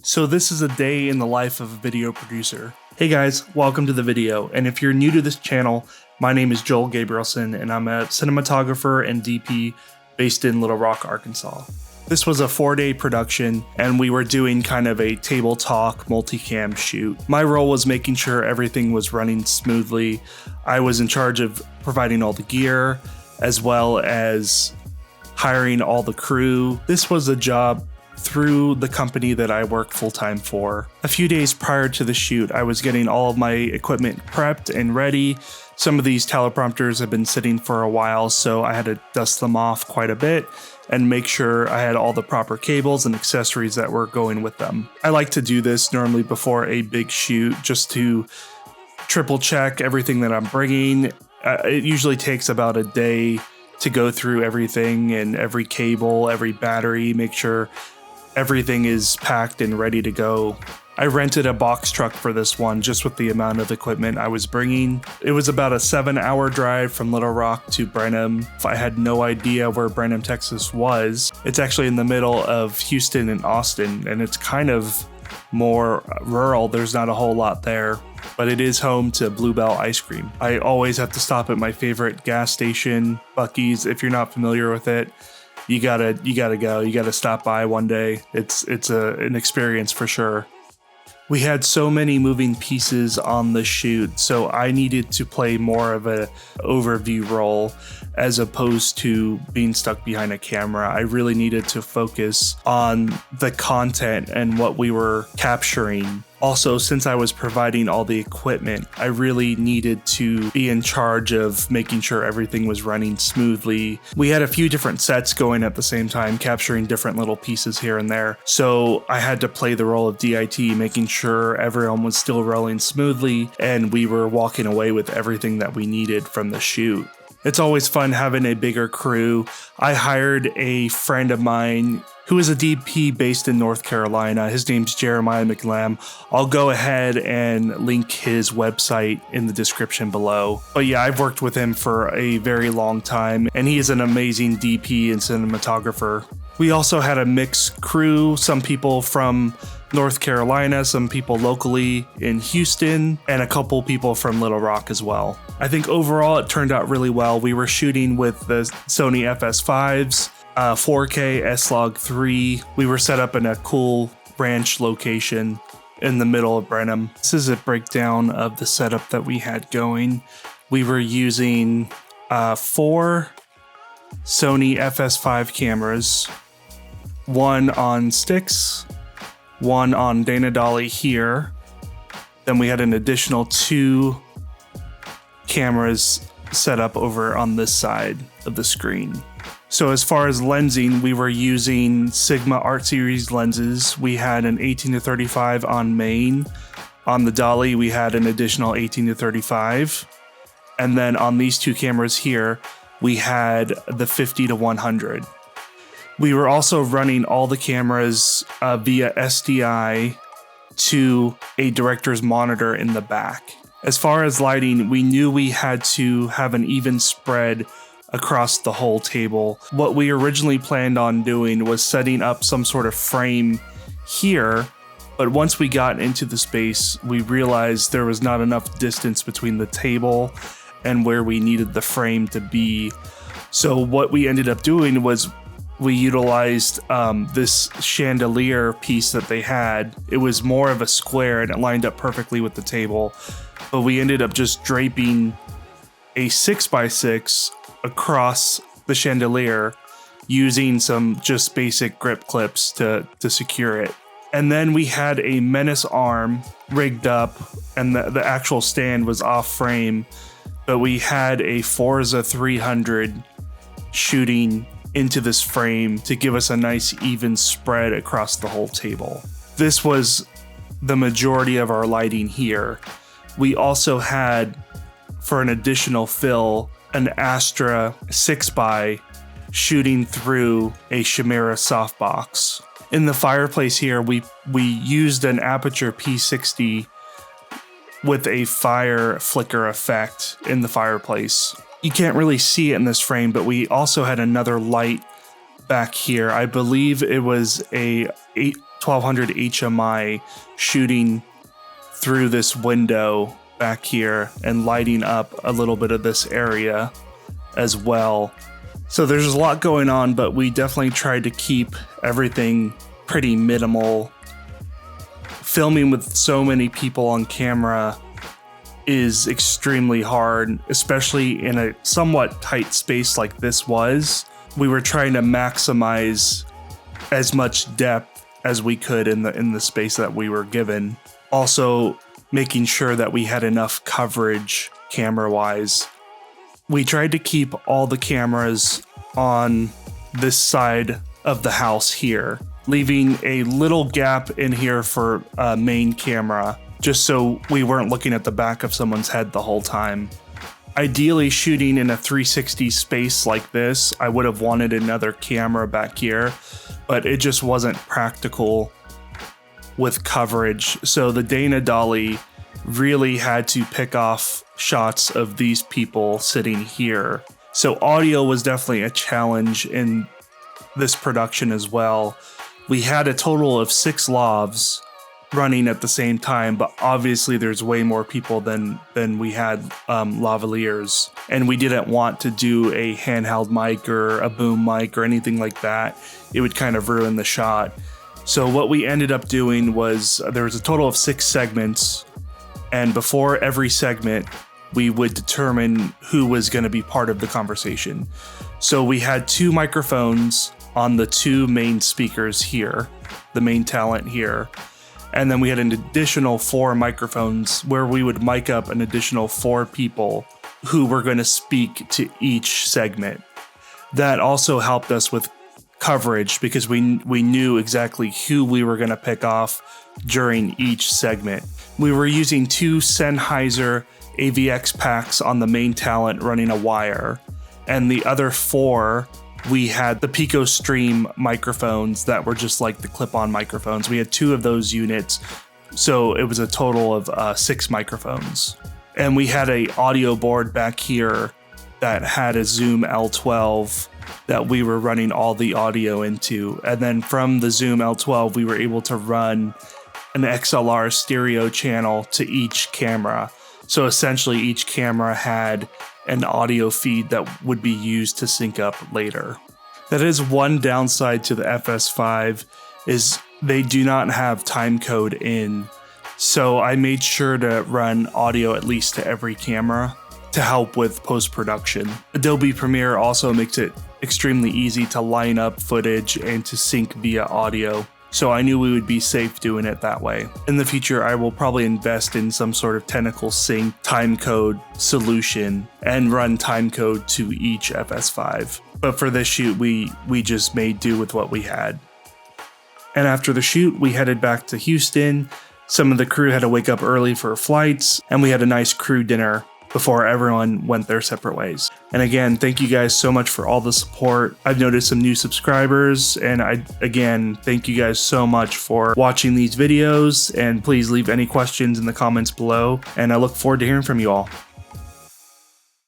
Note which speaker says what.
Speaker 1: So this is a day in the life of a video producer. Hey guys, welcome to the video, and if you're new to this channel, my name is Joel Gabrielson and I'm a cinematographer and DP based in Little Rock, Arkansas. This was a 4-day production and we were doing kind of a table talk multicam shoot. My role was making sure everything was running smoothly. I was in charge of providing all the gear as well as hiring all the crew. This was a job through the company that I work full-time for. A few days prior to the shoot, I was getting all of my equipment prepped and ready. Some of these teleprompters have been sitting for a while, so I had to dust them off quite a bit and make sure I had all the proper cables and accessories that were going with them. I like to do this normally before a big shoot just to triple check everything that I'm bringing. It usually takes about a day to go through everything and every cable, every battery, make sure everything is packed and ready to go. I rented a box truck for this one just with the amount of equipment I was bringing. It was about a 7-hour drive from Little Rock to Brenham. I had no idea where Brenham, Texas was. It's actually in the middle of Houston and Austin, and it's kind of more rural. There's not a whole lot there, but it is home to Bluebell ice cream. I always have to stop at my favorite gas station, Buc-ee's. If you're not familiar with it, you gotta go. You gotta stop by one day. It's an experience for sure. We had so many moving pieces on the shoot, so I needed to play more of an overview role as opposed to being stuck behind a camera. I really needed to focus on the content and what we were capturing. Also, since I was providing all the equipment, I really needed to be in charge of making sure everything was running smoothly. We had a few different sets going at the same time, capturing different little pieces here and there. So I had to play the role of DIT, making sure everyone was still rolling smoothly and we were walking away with everything that we needed from the shoot. It's always fun having a bigger crew. I hired a friend of mine who is a DP based in North Carolina. His name's Jeremiah McLamb. I'll go ahead and link his website in the description below. But yeah, I've worked with him for a very long time, and he is an amazing DP and cinematographer. We also had a mixed crew, some people from North Carolina, some people locally in Houston, and a couple people from Little Rock as well. I think overall it turned out really well. We were shooting with the Sony FS5s, 4K S-Log 3. We were set up in a cool ranch location in the middle of Brenham. This is a breakdown of the setup that we had going. We were using 4 Sony FS5 cameras, 1 on sticks, 1 on Dana Dolly here. Then we had an additional 2 cameras set up over on this side of the screen. So as far as lensing, we were using Sigma Art Series lenses. We had an 18-35 on main. On the Dolly, we had an additional 18-35. And then on these 2 cameras here, we had the 50-100. We were also running all the cameras via SDI to a director's monitor in the back. As far as lighting, we knew we had to have an even spread across the whole table. What we originally planned on doing was setting up some sort of frame here, but once we got into the space, we realized there was not enough distance between the table and where we needed the frame to be. So what we ended up doing was we utilized this chandelier piece that they had. It was more of a square and it lined up perfectly with the table, but we ended up just draping a 6x6 across the chandelier using some just basic grip clips to secure it. And then we had a menace arm rigged up and the actual stand was off frame, but we had a Forza 300 shooting into this frame to give us a nice even spread across the whole table. This was the majority of our lighting here. We also had, for an additional fill, an Astra 6x shooting through a Chimera softbox. In the fireplace here, we used an Aperture P60 with a fire flicker effect in the fireplace. You can't really see it in this frame, but we also had another light back here. I believe it was a 1200 HMI shooting through this window back here and lighting up a little bit of this area as well. So there's a lot going on, but we definitely tried to keep everything pretty minimal. Filming with so many people on camera is extremely hard, especially in a somewhat tight space like this was. We were trying to maximize as much depth as we could in the space that we were given. Also, making sure that we had enough coverage camera-wise. We tried to keep all the cameras on this side of the house here, leaving a little gap in here for a main camera, just so we weren't looking at the back of someone's head the whole time. Ideally, shooting in a 360 space like this, I would have wanted another camera back here, but it just wasn't practical with coverage. So the Dana Dolly really had to pick off shots of these people sitting here. So audio was definitely a challenge in this production as well. We had a total of 6 lavs running at the same time, but obviously there's way more people than we had lavaliers, and we didn't want to do a handheld mic or a boom mic or anything like that. It would kind of ruin the shot. So what we ended up doing was there was a total of 6 segments, and before every segment we would determine who was going to be part of the conversation. So we had 2 microphones on the 2 main speakers here, the main talent here. And then we had an additional 4 microphones where we would mic up an additional 4 people who were going to speak to each segment. That also helped us with coverage because we knew exactly who we were going to pick off during each segment. We were using 2 Sennheiser AVX packs on the main talent running a wire, and the other 4 we had the Pico Stream microphones that were just like the clip-on microphones. We had 2 of those units, so it was a total of 6 microphones. And we had a audio board back here that had a Zoom L12 that we were running all the audio into. And then from the Zoom L12, we were able to run an XLR stereo channel to each camera. So essentially each camera had an audio feed that would be used to sync up later. That is one downside to the FS5, is they do not have timecode in. So I made sure to run audio at least to every camera to help with post-production. Adobe Premiere also makes it extremely easy to line up footage and to sync via audio. So I knew we would be safe doing it that way. In the future, I will probably invest in some sort of technical sync timecode solution and run timecode to each FS5. But for this shoot, we just made do with what we had. And after the shoot, we headed back to Houston. Some of the crew had to wake up early for flights, and we had a nice crew dinner before everyone went their separate ways. And again, thank you guys so much for all the support. I've noticed some new subscribers, and again, thank you guys so much for watching these videos, and please leave any questions in the comments below, and I look forward to hearing from you all.